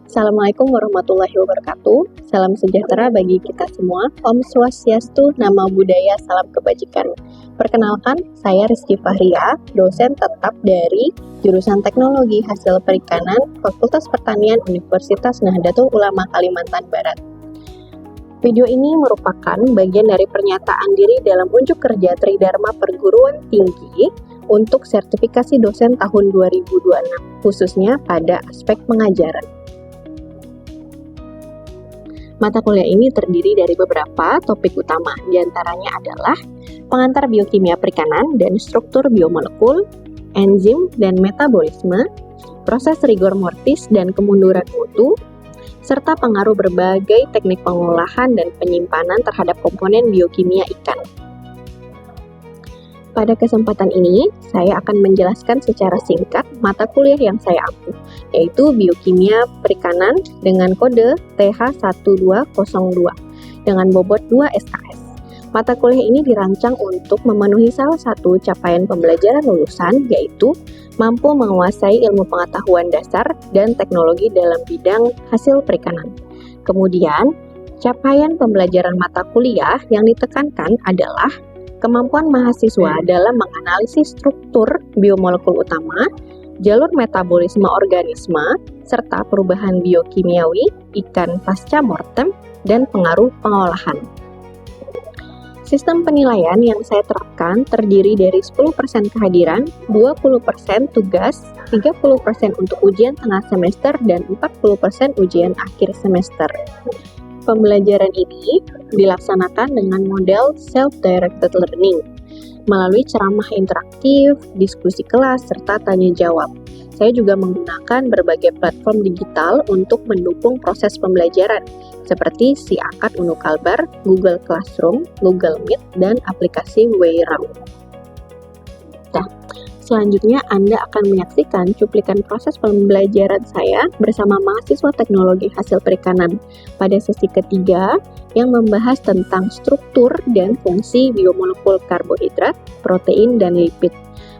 Assalamualaikum warahmatullahi wabarakatuh. Salam sejahtera bagi kita semua. Om Swastiastu, Nama Budaya, Salam Kebajikan. Perkenalkan, saya Rizky Fahria, dosen tetap dari jurusan Teknologi Hasil Perikanan, Fakultas Pertanian Universitas Nahdlatul Ulama Kalimantan Barat. Video ini merupakan bagian dari pernyataan diri dalam unjuk kerja Tridharma Perguruan Tinggi untuk sertifikasi dosen tahun 2026, khususnya pada aspek pengajaran. Mata kuliah ini terdiri dari beberapa topik utama, diantaranya adalah pengantar biokimia perikanan dan struktur biomolekul, enzim dan metabolisme, proses rigor mortis dan kemunduran mutu, serta pengaruh berbagai teknik pengolahan dan penyimpanan terhadap komponen biokimia ikan. Pada kesempatan ini, saya akan menjelaskan secara singkat mata kuliah yang saya ampu, yaitu Biokimia Perikanan dengan kode TH1202 dengan bobot 2 SKS. Mata kuliah ini dirancang untuk memenuhi salah satu capaian pembelajaran lulusan, yaitu mampu menguasai ilmu pengetahuan dasar dan teknologi dalam bidang hasil perikanan. Kemudian, capaian pembelajaran mata kuliah yang ditekankan adalah kemampuan mahasiswa dalam menganalisis struktur biomolekul utama, jalur metabolisme organisme, serta perubahan biokimiawi ikan pasca mortem dan pengaruh pengolahan. Sistem penilaian yang saya terapkan terdiri dari 10% kehadiran, 20% tugas, 30% untuk ujian tengah semester, dan 40% ujian akhir semester. Pembelajaran ini dilaksanakan dengan model self-directed learning melalui ceramah interaktif, diskusi kelas, serta tanya jawab. Saya juga menggunakan berbagai platform digital untuk mendukung proses pembelajaran, seperti Si Akad Unu Kalbar, Google Classroom, Google Meet, dan aplikasi Wayround. Selanjutnya, Anda akan menyaksikan cuplikan proses pembelajaran saya bersama mahasiswa teknologi hasil perikanan pada sesi ketiga yang membahas tentang struktur dan fungsi biomolekul karbohidrat, protein, dan lipid.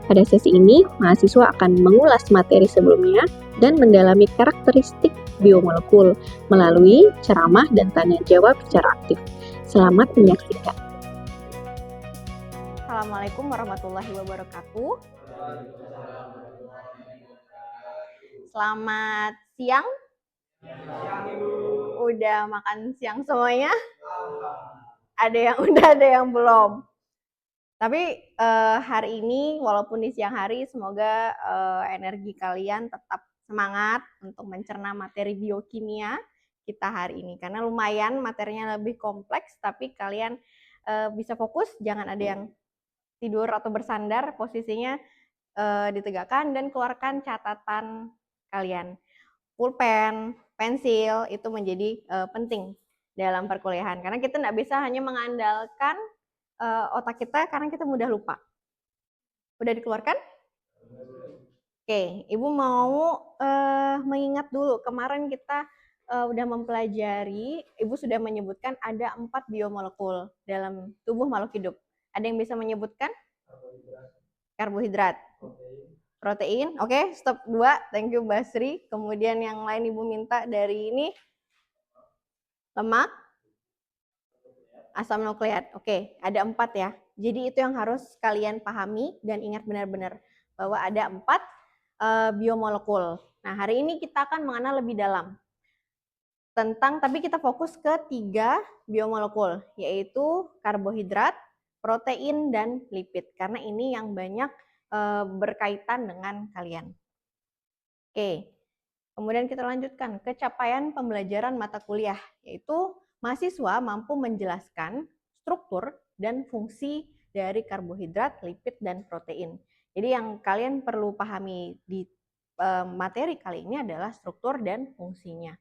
Pada sesi ini, mahasiswa akan mengulas materi sebelumnya dan mendalami karakteristik biomolekul melalui ceramah dan tanya jawab secara aktif. Selamat menyaksikan. Assalamualaikum warahmatullahi wabarakatuh. Selamat siang. Udah makan siang semuanya? Ada yang udah, ada yang belum. Tapi hari ini walaupun di siang hari, semoga energi kalian tetap semangat untuk mencerna materi biokimia kita hari ini. Karena lumayan materinya lebih kompleks, tapi kalian bisa fokus, jangan ada yang tidur atau bersandar, posisinya ditegakkan dan keluarkan catatan kalian. Pulpen, pensil itu menjadi penting dalam perkuliahan karena kita nggak bisa hanya mengandalkan otak kita karena kita mudah lupa. Udah dikeluarkan? Oke, Ibu mau mengingat dulu kemarin kita udah mempelajari, Ibu sudah menyebutkan ada 4 biomolekul dalam tubuh makhluk hidup. Ada yang bisa menyebutkan? Karbohidrat. Protein, oke, stop 2, thank you Basri. Kemudian yang lain Ibu minta dari ini, lemak, asam nukleat, oke, ada 4 ya. Jadi itu yang harus kalian pahami dan ingat benar-benar bahwa ada 4 biomolekul. Nah, hari ini kita akan mengenal lebih dalam tentang, tapi kita fokus ke 3 biomolekul, yaitu karbohidrat, protein, dan lipid. Karena ini yang banyak berkaitan dengan kalian. Oke, kemudian kita lanjutkan ke capaian pembelajaran mata kuliah, yaitu mahasiswa mampu menjelaskan struktur dan fungsi dari karbohidrat, lipid, dan protein. Jadi yang kalian perlu pahami di materi kali ini adalah struktur dan fungsinya.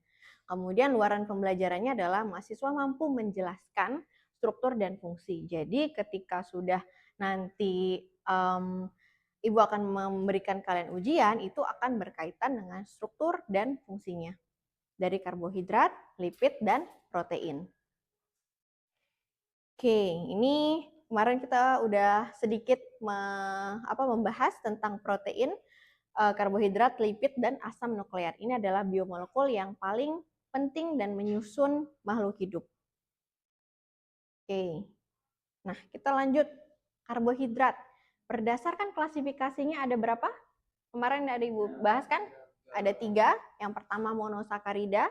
Kemudian luaran pembelajarannya adalah mahasiswa mampu menjelaskan struktur dan fungsi. Jadi ketika sudah nanti Ibu akan memberikan kalian ujian, itu akan berkaitan dengan struktur dan fungsinya dari karbohidrat, lipid, dan protein. Oke, ini kemarin kita udah sedikit membahas tentang protein. karbohidrat, lipid, dan asam nukleat. Ini adalah biomolekul yang paling penting dan menyusun makhluk hidup. Oke, nah kita lanjut. Karbohidrat. Berdasarkan klasifikasinya ada berapa? Kemarin ada Ibu bahas kan? Ada 3. Yang pertama monosakarida,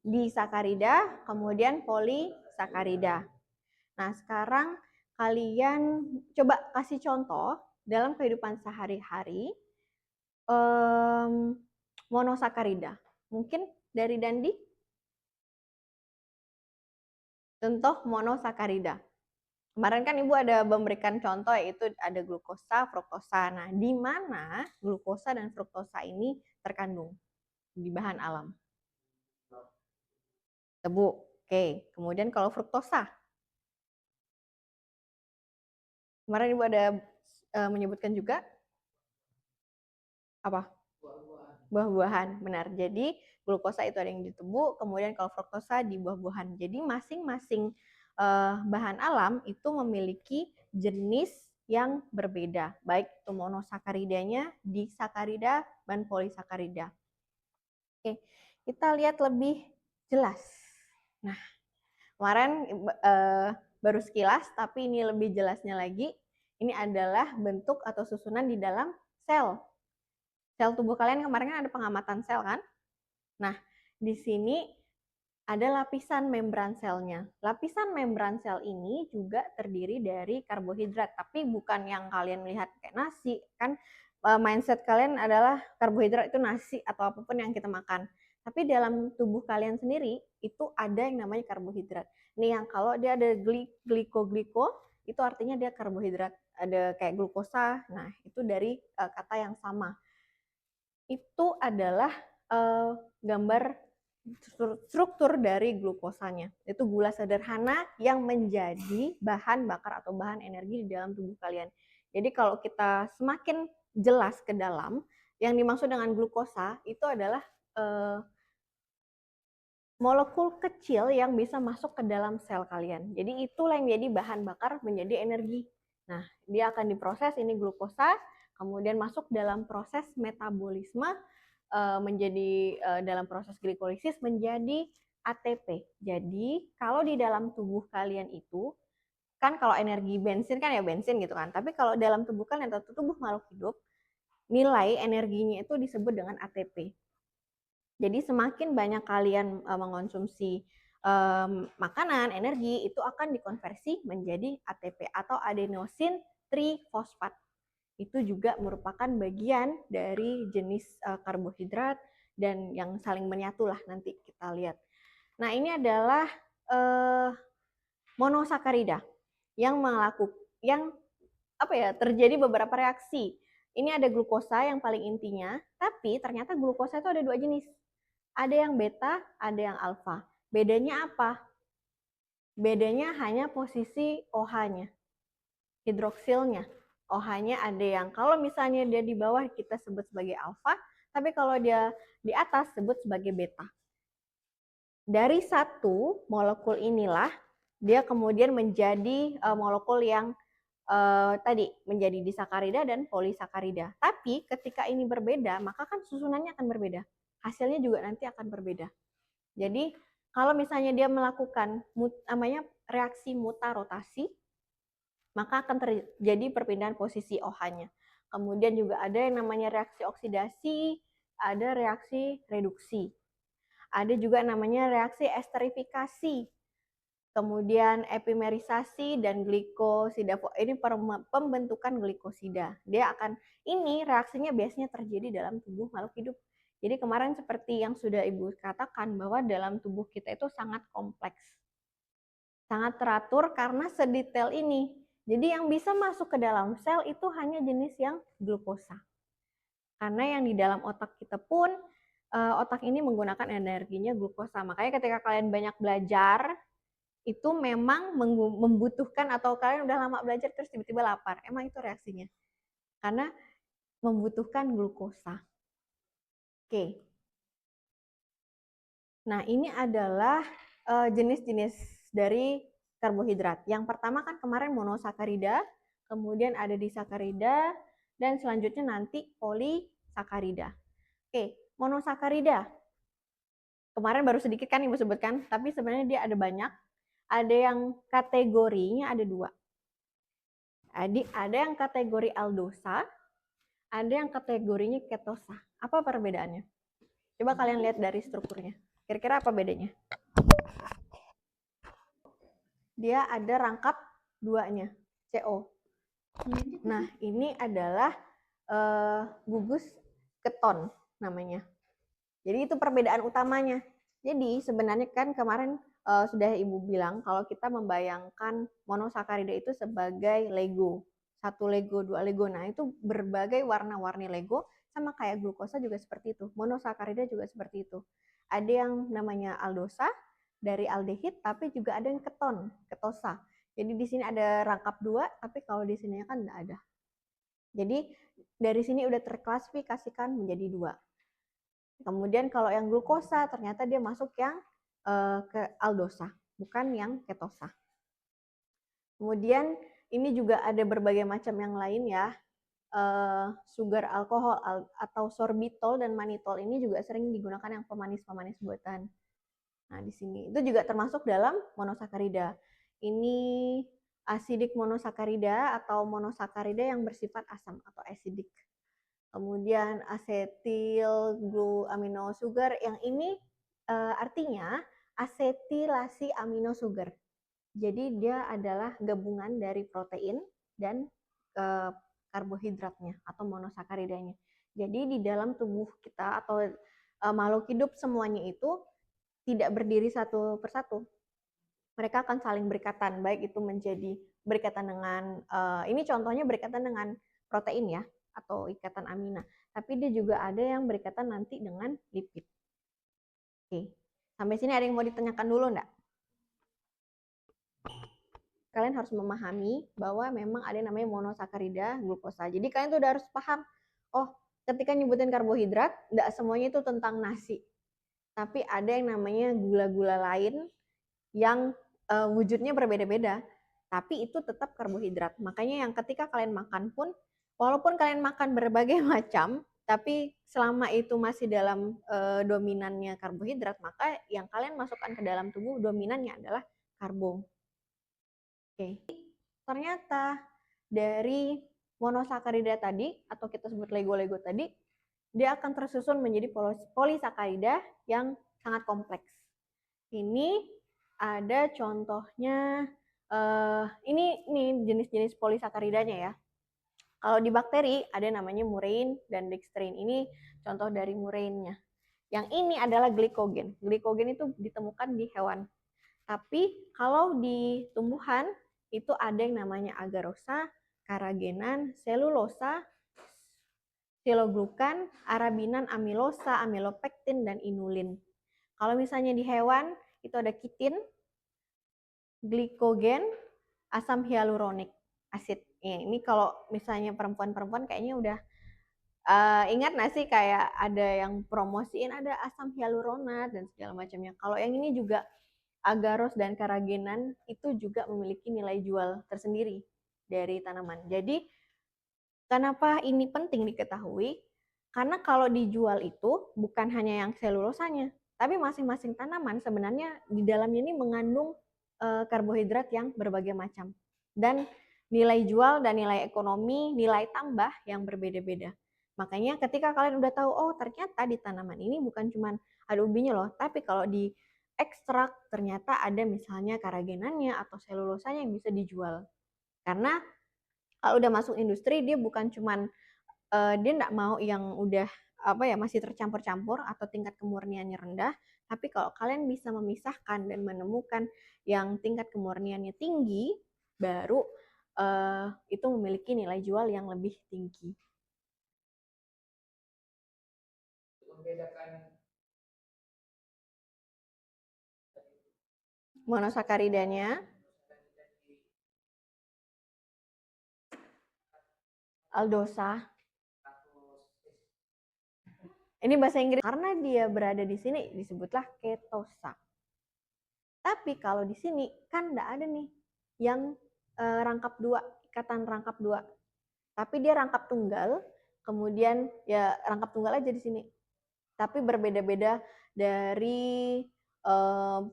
disakarida, kemudian polisakarida. Nah, sekarang kalian coba kasih contoh dalam kehidupan sehari-hari monosakarida. Mungkin dari Dandi? Contoh monosakarida. Kemarin kan Ibu ada memberikan contoh yaitu ada glukosa, fruktosa. Nah, di mana glukosa dan fruktosa ini terkandung di bahan alam? Tebu. Oke, kemudian kalau fruktosa? Kemarin Ibu ada menyebutkan juga apa? Buah-buahan, benar. Jadi glukosa itu ada yang di tebu, kemudian kalau fruktosa di buah-buahan. Jadi masing-masing bahan alam itu memiliki jenis yang berbeda, baik itu monosakaridanya, disakarida, dan polisakarida. Oke, kita lihat lebih jelas. Nah, kemarin baru sekilas, tapi ini lebih jelasnya lagi. Ini adalah bentuk atau susunan di dalam sel. Sel tubuh kalian kemarin kan ada pengamatan sel kan? Nah, di sini ada lapisan membran selnya. Lapisan membran sel ini juga terdiri dari karbohidrat, tapi bukan yang kalian lihat kayak nasi. Kan mindset kalian adalah karbohidrat itu nasi atau apapun yang kita makan. Tapi dalam tubuh kalian sendiri itu ada yang namanya karbohidrat. Nih yang kalau dia ada gliko, itu artinya dia karbohidrat. Ada kayak glukosa, nah itu dari kata yang sama. Itu adalah gambar struktur dari glukosanya. Itu gula sederhana yang menjadi bahan bakar atau bahan energi di dalam tubuh kalian. Jadi kalau kita semakin jelas ke dalam, yang dimaksud dengan glukosa itu adalah molekul kecil yang bisa masuk ke dalam sel kalian. Jadi itulah yang menjadi bahan bakar menjadi energi. Nah, dia akan diproses ini glukosa, kemudian masuk dalam proses metabolisme menjadi dalam proses glikolisis menjadi ATP. Jadi kalau di dalam tubuh kalian itu kan kalau energi bensin kan ya bensin gitu kan. Tapi kalau dalam tubuh kalian atau tubuh makhluk hidup nilai energinya itu disebut dengan ATP. Jadi semakin banyak kalian mengonsumsi makanan, energi itu akan dikonversi menjadi ATP atau adenosin trifosfat. Itu juga merupakan bagian dari jenis karbohidrat dan yang saling menyatu lah nanti kita lihat. Nah ini adalah monosakarida yang terjadi beberapa reaksi. Ini ada glukosa yang paling intinya, tapi ternyata glukosa itu ada 2 jenis. Ada yang beta, ada yang alfa. Bedanya apa? Bedanya hanya posisi OH-nya, hidroksilnya. OH-nya ada yang kalau misalnya dia di bawah kita sebut sebagai alfa, tapi kalau dia di atas sebut sebagai beta. Dari satu molekul inilah dia kemudian menjadi molekul yang tadi menjadi disakarida dan polisakarida. Tapi ketika ini berbeda, maka kan susunannya akan berbeda. Hasilnya juga nanti akan berbeda. Jadi kalau misalnya dia melakukan namanya reaksi mutarotasi, maka akan terjadi perpindahan posisi OH-nya. Kemudian juga ada yang namanya reaksi oksidasi, ada reaksi reduksi. Ada juga namanya reaksi esterifikasi. Kemudian epimerisasi dan glikosida. Ini pembentukan glikosida. Ini reaksinya biasanya terjadi dalam tubuh makhluk hidup. Jadi kemarin seperti yang sudah Ibu katakan bahwa dalam tubuh kita itu sangat kompleks. Sangat teratur karena sedetail ini. Jadi yang bisa masuk ke dalam sel itu hanya jenis yang glukosa. Karena yang di dalam otak kita pun, otak ini menggunakan energinya glukosa. Makanya ketika kalian banyak belajar, itu memang membutuhkan atau kalian udah lama belajar terus tiba-tiba lapar. Emang itu reaksinya. Karena membutuhkan glukosa. Oke. Nah, ini adalah jenis-jenis dari karbohidrat. Yang pertama kan kemarin monosakarida, kemudian ada disakarida, dan selanjutnya nanti polisakarida. monosakarida. Oke, monosakarida. Kemarin baru sedikit kan Ibu sebutkan, tapi sebenarnya dia ada banyak. Ada yang kategorinya ada 2. Ada yang kategori aldosa, ada yang kategorinya ketosa. Apa perbedaannya? Coba kalian lihat dari strukturnya. Kira-kira apa bedanya? Dia ada rangkap 2-nya, CO. Nah, ini adalah gugus keton namanya. Jadi itu perbedaan utamanya. Jadi sebenarnya kan kemarin sudah Ibu bilang kalau kita membayangkan monosakarida itu sebagai Lego. 1 Lego, 2 Lego. Nah, itu berbagai warna-warni Lego sama kayak glukosa juga seperti itu. Monosakarida juga seperti itu. Ada yang namanya aldosa dari aldehid, tapi juga ada yang keton, ketosa. Jadi di sini ada rangkap 2, tapi kalau di sini kan tidak ada. Jadi dari sini udah terklasifikasikan menjadi 2. Kemudian kalau yang glukosa ternyata dia masuk yang ke aldosa, bukan yang ketosa. Kemudian ini juga ada berbagai macam yang lain ya. Sugar alkohol atau sorbitol dan manitol ini juga sering digunakan yang pemanis-pemanis buatan. Nah, di sini itu juga termasuk dalam monosakarida. Ini asidik monosakarida atau monosakarida yang bersifat asam atau acidic. Kemudian asetil gluaminosugar yang ini artinya asetilasi aminosugar. Jadi dia adalah gabungan dari protein dan karbohidratnya atau monosakaridanya. Jadi di dalam tubuh kita atau makhluk hidup semuanya itu tidak berdiri satu persatu. Mereka akan saling berikatan, baik itu menjadi berikatan dengan ini contohnya berikatan dengan protein ya, atau ikatan amina. Tapi dia juga ada yang berikatan nanti dengan lipid. Oke, sampai sini ada yang mau ditanyakan dulu enggak? Kalian harus memahami bahwa memang ada yang namanya monosakarida, glukosa. Jadi kalian tuh udah harus paham, oh ketika nyebutin karbohidrat, enggak semuanya itu tentang nasi. Tapi ada yang namanya gula-gula lain yang wujudnya berbeda-beda. Tapi itu tetap karbohidrat. Makanya yang ketika kalian makan pun, walaupun kalian makan berbagai macam, tapi selama itu masih dalam dominannya karbohidrat, maka yang kalian masukkan ke dalam tubuh dominannya adalah karbo. Oke. Ternyata dari monosakarida tadi, atau kita sebut Lego-Lego tadi, dia akan tersusun menjadi polisakarida yang sangat kompleks. Ini ada contohnya, ini jenis-jenis polisakaridanya ya. Kalau di bakteri ada namanya murein dan dextrin. Ini contoh dari mureinnya. Yang ini adalah glikogen. Glikogen itu ditemukan di hewan. Tapi kalau di tumbuhan itu ada yang namanya agarosa, karagenan, selulosa, siloglukan, arabinan, amilosa, amilopektin, dan inulin. Kalau misalnya di hewan itu ada kitin, glikogen, asam hyaluronik asid. Ini kalau misalnya perempuan-perempuan kayaknya udah ingat nggak sih kayak ada yang promosiin ada asam hyaluronat dan segala macamnya. Kalau yang ini juga agaros dan karagenan itu juga memiliki nilai jual tersendiri dari tanaman. Jadi kenapa ini penting diketahui? Karena kalau dijual itu bukan hanya yang selulosanya, tapi masing-masing tanaman sebenarnya di dalamnya ini mengandung karbohidrat yang berbagai macam. Dan nilai jual dan nilai ekonomi, nilai tambah yang berbeda-beda. Makanya ketika kalian udah tahu, oh ternyata di tanaman ini bukan cuma ada ubinya loh, tapi kalau di ekstrak ternyata ada misalnya karagenannya atau selulosanya yang bisa dijual. Karena kalau udah masuk industri dia bukan cuman dia nggak mau yang udah masih tercampur-campur atau tingkat kemurniannya rendah, tapi kalau kalian bisa memisahkan dan menemukan yang tingkat kemurniannya tinggi, baru itu memiliki nilai jual yang lebih tinggi. Monosakaridanya aldosa. Ini bahasa Inggris karena dia berada di sini disebutlah ketosa. Tapi kalau di sini kan enggak ada nih yang rangkap 2, ikatan rangkap 2. Tapi dia rangkap tunggal, kemudian ya rangkap tunggal aja di sini. Tapi berbeda-beda dari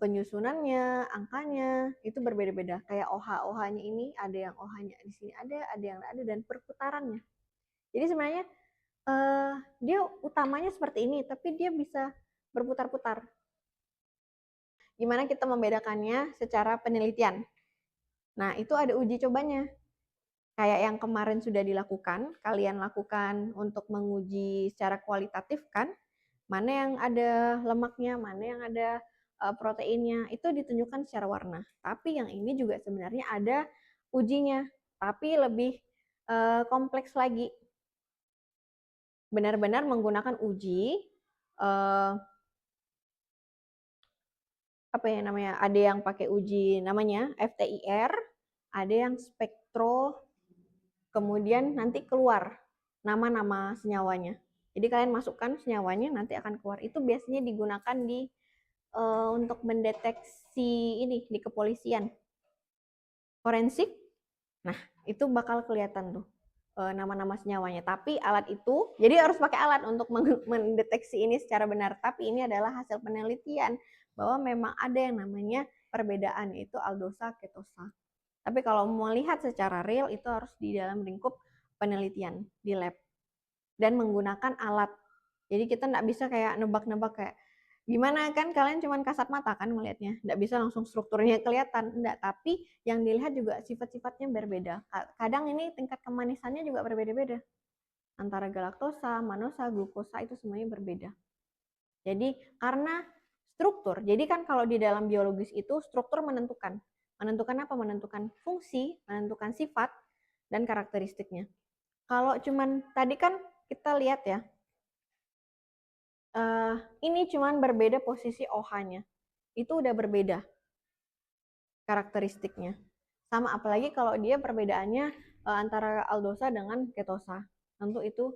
penyusunannya, angkanya itu berbeda-beda. Kayak OH-OH-nya ini ada yang OH-nya di sini ada yang ada, dan perputarannya. Jadi sebenarnya dia utamanya seperti ini, tapi dia bisa berputar-putar. Gimana kita membedakannya secara penelitian? Nah, itu ada uji cobanya. Kayak yang kemarin sudah dilakukan, kalian lakukan untuk menguji secara kualitatif kan, mana yang ada lemaknya, mana yang ada proteinnya, itu ditunjukkan secara warna. Tapi yang ini juga sebenarnya ada ujinya, tapi lebih kompleks lagi. Benar-benar menggunakan uji apa ya namanya? Ada yang pakai uji namanya FTIR, ada yang spektro, kemudian nanti keluar nama-nama senyawanya. Jadi kalian masukkan senyawanya, nanti akan keluar. Itu biasanya digunakan di untuk mendeteksi ini di kepolisian forensik. Nah, itu bakal kelihatan tuh nama-nama senyawanya. Tapi alat itu, jadi harus pakai alat untuk mendeteksi ini secara benar. Tapi ini adalah hasil penelitian bahwa memang ada yang namanya perbedaan, yaitu aldosa ketosa. Tapi kalau mau lihat secara real itu harus di dalam lingkup penelitian di lab dan menggunakan alat. Jadi kita nggak bisa kayak nebak-nebak kayak gimana kan, kalian cuma kasat mata kan melihatnya, nggak bisa langsung strukturnya kelihatan, enggak, tapi yang dilihat juga sifat-sifatnya berbeda. Kadang ini tingkat kemanisannya juga berbeda-beda antara galaktosa, manosa, glukosa itu semuanya berbeda. Jadi karena struktur, jadi kan kalau di dalam biologis itu struktur menentukan apa? Menentukan fungsi, menentukan sifat dan karakteristiknya. Kalau cuman tadi kan kita lihat ya, ini cuman berbeda posisi OH-nya, itu udah berbeda karakteristiknya. Sama apalagi kalau dia perbedaannya antara aldosa dengan ketosa, tentu itu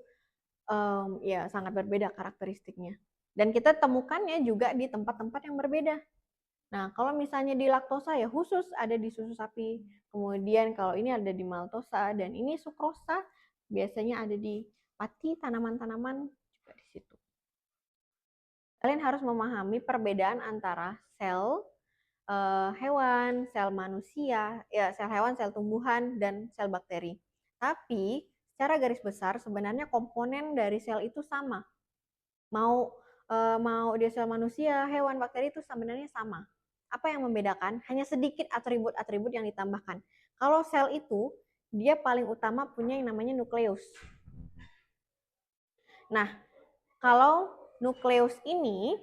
ya sangat berbeda karakteristiknya. Dan kita temukannya juga di tempat-tempat yang berbeda. Nah, kalau misalnya di laktosa ya khusus ada di susu sapi, kemudian kalau ini ada di maltosa, dan ini sukrosa biasanya ada di pati, tanaman-tanaman juga di situ. Kalian harus memahami perbedaan antara sel hewan, sel manusia, ya sel hewan, sel tumbuhan, dan sel bakteri. Tapi secara garis besar sebenarnya komponen dari sel itu sama. Mau dia sel manusia, hewan, bakteri itu sebenarnya sama. Apa yang membedakan? Hanya sedikit atribut-atribut yang ditambahkan. Kalau sel itu dia paling utama punya yang namanya nukleus. Nah, kalau nukleus ini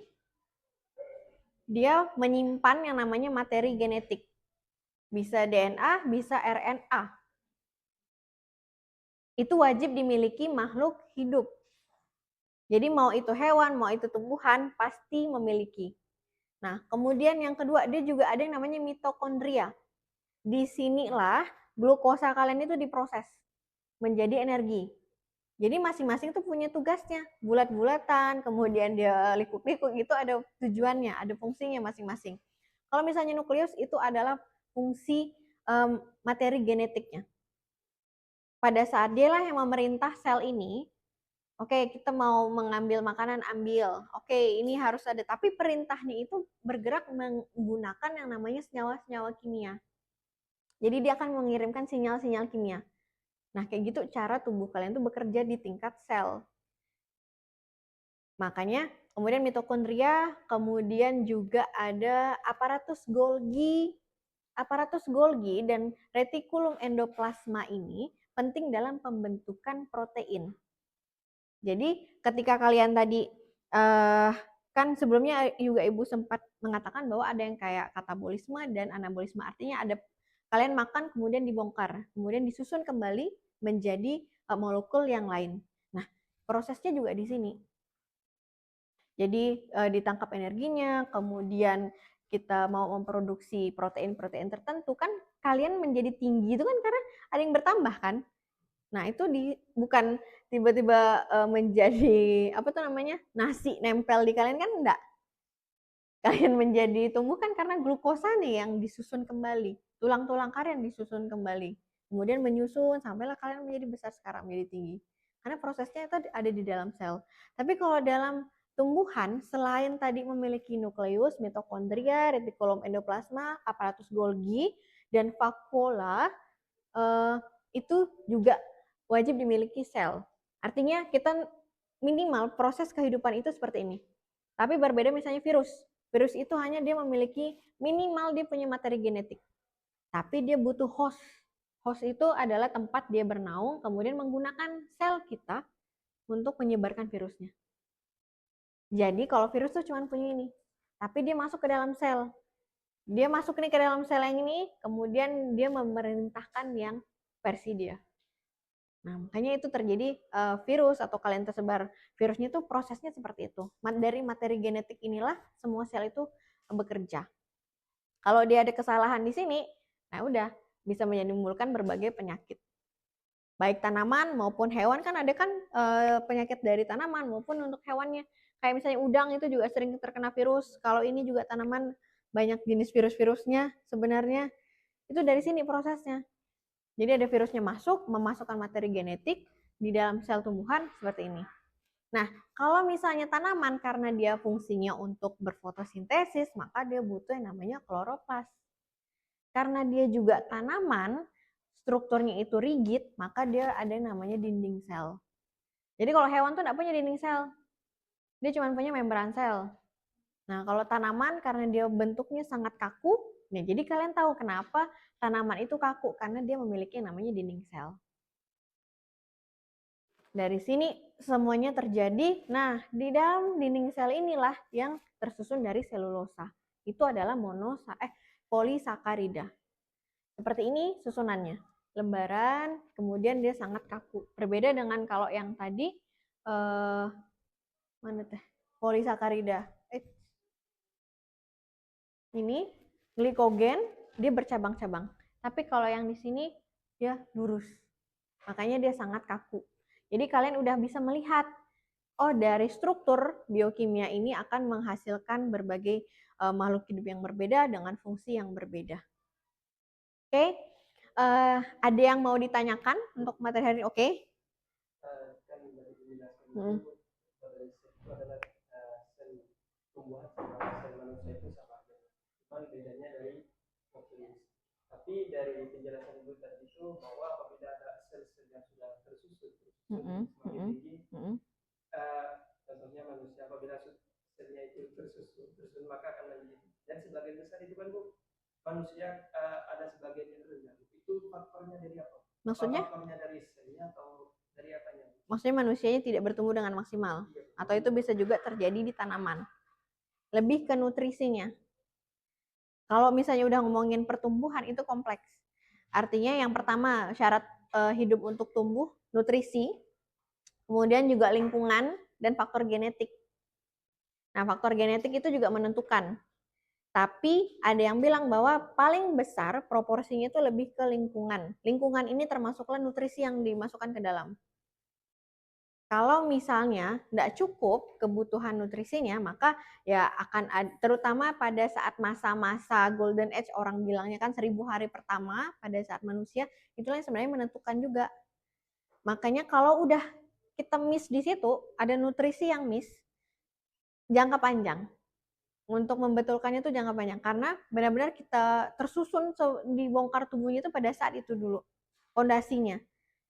dia menyimpan yang namanya materi genetik. Bisa DNA, bisa RNA. Itu wajib dimiliki makhluk hidup. Jadi mau itu hewan, mau itu tumbuhan, pasti memiliki. Nah, kemudian yang kedua, dia juga ada yang namanya mitokondria. Disinilah glukosa kalian itu diproses menjadi energi. Jadi masing-masing tuh punya tugasnya. Bulat-bulatan, kemudian dia likuk-likuk, itu ada tujuannya, ada fungsinya masing-masing. Kalau misalnya nukleus itu adalah fungsi materi genetiknya. Pada saat dialah yang memerintah sel ini, oke, kita mau mengambil makanan, ambil. Oke, ini harus ada. Tapi perintahnya itu bergerak menggunakan yang namanya senyawa-senyawa kimia. Jadi dia akan mengirimkan sinyal-sinyal kimia. Nah, kayak gitu cara tubuh kalian tuh bekerja di tingkat sel. Makanya kemudian mitokondria, kemudian juga ada aparatus Golgi. Aparatus Golgi dan retikulum endoplasma ini penting dalam pembentukan protein. Jadi ketika kalian tadi kan sebelumnya juga Ibu sempat mengatakan bahwa ada yang kayak katabolisme dan anabolisme, artinya ada kalian makan kemudian dibongkar, kemudian disusun kembali menjadi molekul yang lain. Nah, prosesnya juga di sini. Jadi ditangkap energinya, kemudian kita mau memproduksi protein-protein tertentu kan kalian menjadi tinggi itu kan karena ada yang bertambah kan. Nah, itu bukan tiba-tiba menjadi apa tuh namanya? Nasi nempel di kalian kan enggak. Kalian menjadi tumbuh kan karena glukosa nih yang disusun kembali. Tulang-tulang kalian disusun kembali. Kemudian menyusun sampailah kalian menjadi besar sekarang, menjadi tinggi. karena prosesnya itu ada di dalam sel. Tapi kalau dalam tumbuhan, selain tadi memiliki nukleus, mitokondria, retikulum endoplasma, aparatus Golgi, dan vakuola, itu juga wajib dimiliki sel. Artinya kita minimal proses kehidupan itu seperti ini. Tapi berbeda misalnya virus. Virus itu hanya dia memiliki minimal dia punya materi genetik. Tapi dia butuh host. Host itu adalah tempat dia bernaung, kemudian menggunakan sel kita untuk menyebarkan virusnya. Jadi kalau virus tuh cuma punya ini, tapi dia masuk ke dalam sel. Dia masuk nih ke dalam sel yang ini, kemudian dia memerintahkan yang versi dia. Nah, makanya itu terjadi virus atau kalian tersebar virusnya itu prosesnya seperti itu. Dari materi genetik inilah semua sel itu bekerja. Kalau dia ada kesalahan di sini, nah udah bisa menimbulkan berbagai penyakit. Baik tanaman maupun hewan kan ada kan penyakit dari tanaman maupun untuk hewannya. Kayak misalnya udang itu juga sering terkena virus. Kalau ini juga tanaman banyak jenis virus-virusnya sebenarnya. Itu dari sini prosesnya. Jadi ada virusnya masuk, memasukkan materi genetik di dalam sel tumbuhan seperti ini. Nah, kalau misalnya tanaman karena dia fungsinya untuk berfotosintesis, maka dia butuh yang namanya kloroplas. Karena dia juga tanaman, strukturnya itu rigid, maka dia ada yang namanya dinding sel. Jadi kalau hewan tuh tidak punya dinding sel, dia cuma punya membran sel. Nah, kalau tanaman karena dia bentuknya sangat kaku, nah jadi kalian tahu kenapa tanaman itu kaku, karena dia memiliki yang namanya dinding sel. Dari sini semuanya terjadi. Nah, di dalam dinding sel inilah yang tersusun dari selulosa. Itu adalah polisakarida. Seperti ini susunannya. Lembaran, kemudian dia sangat kaku. Berbeda dengan kalau yang tadi mana teh? Polisakarida. Ini glikogen, dia bercabang-cabang. Tapi kalau yang di sini dia lurus. Makanya dia sangat kaku. Jadi kalian udah bisa melihat, oh dari struktur biokimia ini akan menghasilkan berbagai makhluk hidup yang berbeda dengan fungsi yang berbeda. Oke, ada yang mau ditanyakan untuk materi hari ini? Oke. Tumbuhan sama sel manusia itu sama aja. Cuman bedanya dari nukleus. Tapi dari penjelasan ibu tadi itu bahwa apabila ada sel-sel yang sudah tersusun semakin tinggi, contohnya manusia apabila selnya itu tersusun maka akan menjadi. Dan sebagian besar itu kan bu manusia ada sebagian yang rendah. Itu faktornya dari apa? Maksudnya? Faktornya dari selnya atau dari apanya? Maksudnya manusianya tidak bertumbuh dengan maksimal, atau itu bisa juga terjadi di tanaman. Lebih ke nutrisinya. Kalau misalnya udah ngomongin pertumbuhan itu kompleks. Artinya yang pertama syarat hidup untuk tumbuh, nutrisi, kemudian juga lingkungan dan faktor genetik. Nah, faktor genetik itu juga menentukan. Tapi ada yang bilang bahwa paling besar proporsinya itu lebih ke lingkungan. Lingkungan ini termasuklah nutrisi yang dimasukkan ke dalam. Kalau misalnya tidak cukup kebutuhan nutrisinya, maka ya akan terutama pada saat masa-masa golden age, orang bilangnya kan 1000 hari pertama pada saat manusia, itulah yang sebenarnya menentukan juga. Makanya kalau udah kita miss di situ, ada nutrisi yang miss, jangka panjang. Untuk membetulkannya itu jangka panjang, karena benar-benar kita tersusun dibongkar tubuhnya itu pada saat itu dulu, fondasinya.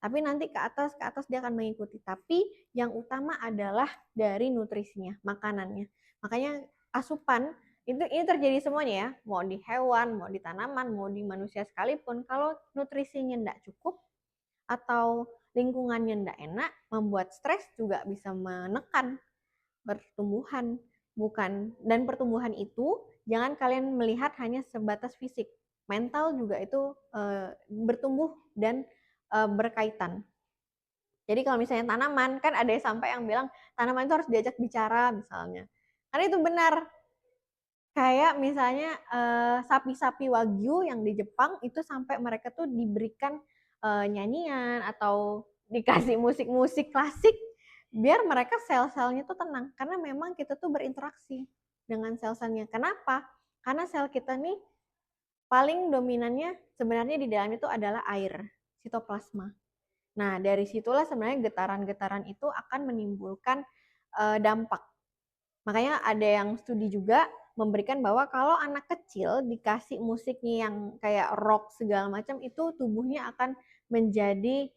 Tapi nanti ke atas dia akan mengikuti. Tapi yang utama adalah dari nutrisinya, makanannya. Makanya asupan ini terjadi semuanya ya, mau di hewan, mau di tanaman, mau di manusia sekalipun. Kalau nutrisinya tidak cukup atau lingkungannya tidak enak, membuat stres juga bisa menekan pertumbuhan. Dan pertumbuhan itu jangan kalian melihat hanya sebatas fisik. Mental juga itu bertumbuh dan berkaitan. Jadi kalau misalnya tanaman, kan ada sampai yang bilang tanaman itu harus diajak bicara misalnya. Karena itu benar. Kayak misalnya sapi-sapi wagyu yang di Jepang itu sampai mereka tuh diberikan nyanyian atau dikasih musik-musik klasik biar mereka sel-selnya tuh tenang. Karena memang kita tuh berinteraksi dengan sel-selnya. Kenapa? Karena sel kita nih paling dominannya sebenarnya di dalamnya itu adalah air, sitoplasma. Nah, dari situlah sebenarnya getaran-getaran itu akan menimbulkan dampak. Makanya ada yang studi juga memberikan bahwa kalau anak kecil dikasih musiknya yang kayak rock segala macam, itu tubuhnya akan menjadi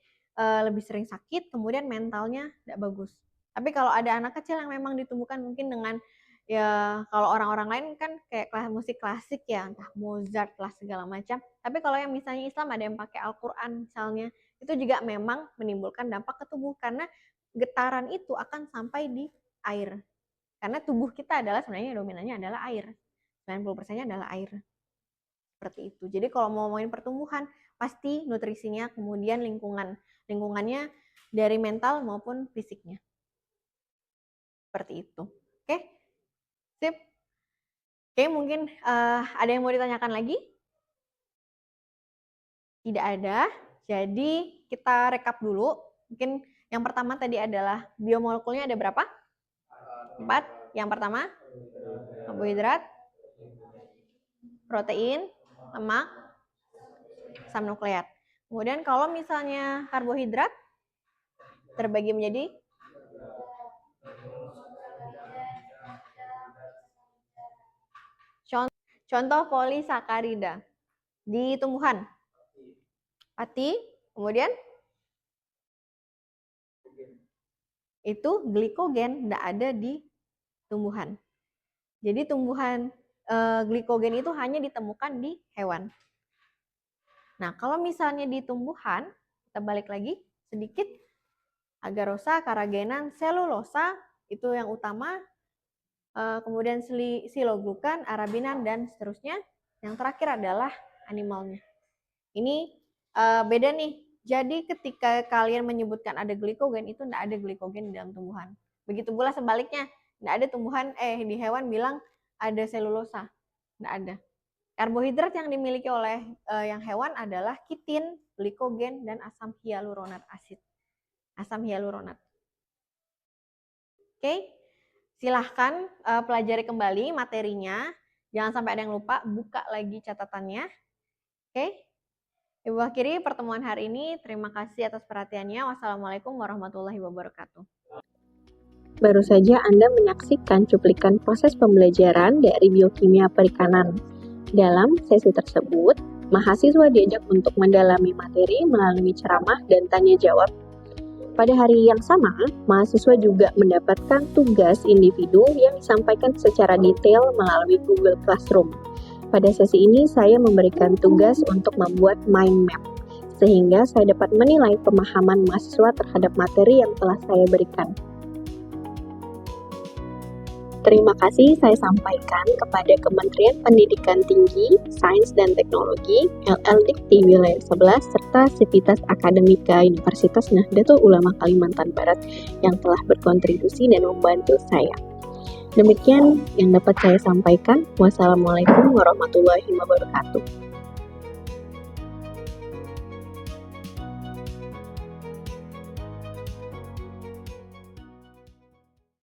lebih sering sakit, kemudian mentalnya tidak bagus. Tapi kalau ada anak kecil yang memang ditumbuhkan mungkin dengan ya kalau orang-orang lain kan kayak musik klasik ya, entah Mozart lah segala macam. Tapi kalau yang misalnya Islam ada yang pakai Al-Quran misalnya, itu juga memang menimbulkan dampak ke tubuh karena getaran itu akan sampai di air. Karena tubuh kita adalah sebenarnya dominannya adalah air. 90%-nya adalah air. Seperti itu. Jadi kalau mau ngomongin pertumbuhan, pasti nutrisinya, kemudian lingkungannya dari mental maupun fisiknya. Seperti itu. Oke? Sip. Oke, mungkin ada yang mau ditanyakan lagi? Tidak ada. Jadi kita rekap dulu. Mungkin yang pertama tadi adalah biomolekulnya ada berapa? 4. Yang pertama, karbohidrat, protein, lemak, asam nukleat. Kemudian kalau misalnya karbohidrat terbagi menjadi contoh polisakarida di tumbuhan. Pati, kemudian itu glikogen tidak ada di tumbuhan. Jadi tumbuhan glikogen itu hanya ditemukan di hewan. Nah, kalau misalnya di tumbuhan, kita balik lagi sedikit, agarosa, karagenan, selulosa itu yang utama, kemudian siloglukan, arabinan, dan seterusnya. Yang terakhir adalah animalnya. Ini beda nih. Jadi ketika kalian menyebutkan ada glikogen, itu tidak ada glikogen di dalam tumbuhan. Begitu pula sebaliknya, tidak ada tumbuhan di hewan bilang ada selulosa, tidak ada. Karbohidrat yang dimiliki oleh yang hewan adalah kitin, glikogen, dan asam hyaluronat asid. Asam hyaluronat. Oke, silahkan pelajari kembali materinya. Jangan sampai ada yang lupa, buka lagi catatannya. Oke. Ibu akhiri pertemuan hari ini. Terima kasih atas perhatiannya. Wassalamualaikum warahmatullahi wabarakatuh. Baru saja Anda menyaksikan cuplikan proses pembelajaran dari biokimia perikanan. Dalam sesi tersebut, mahasiswa diajak untuk mendalami materi melalui ceramah dan tanya jawab. Pada hari yang sama, mahasiswa juga mendapatkan tugas individu yang disampaikan secara detail melalui Google Classroom. Pada sesi ini, saya memberikan tugas untuk membuat mind map, sehingga saya dapat menilai pemahaman mahasiswa terhadap materi yang telah saya berikan. Terima kasih saya sampaikan kepada Kementerian Pendidikan Tinggi, Sains dan Teknologi, LLDIKT Wilayah 11, serta Sivitas Akademika Universitas Nahdlatul Ulama Kalimantan Barat yang telah berkontribusi dan membantu saya. Demikian yang dapat saya sampaikan. Wassalamualaikum warahmatullahi wabarakatuh.